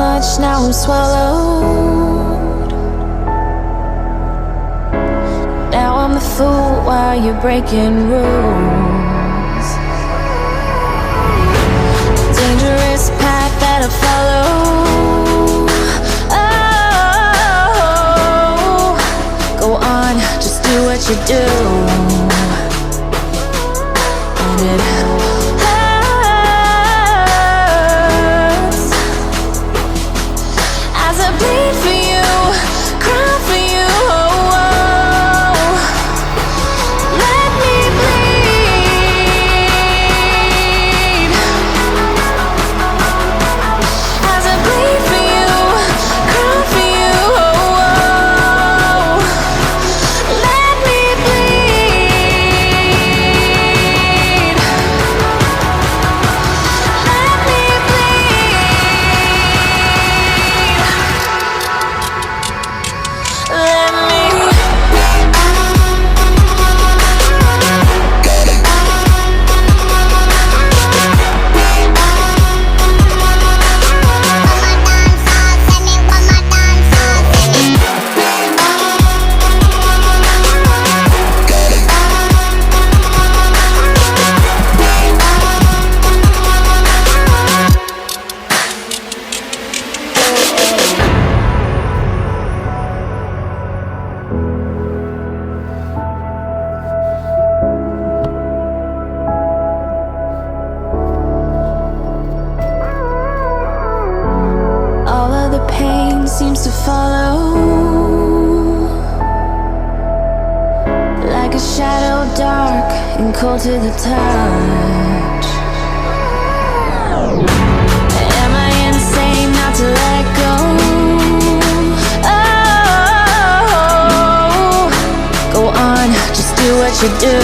much, now I'm swallowed. Now I'm the fool while you're breaking rules. Dangerous path that I follow. Oh, go on, just do what you do. And it hurts as I bleed for you, cry for you. Oh, oh. Let me bleed as I bleed for you, cry for you. Oh, oh. Let me bleed. Let me bleed. Let me. All of the pain seems to follow, like a shadow, dark and cold to the touch. Am I insane not to let go? Oh, go on, just do what you do.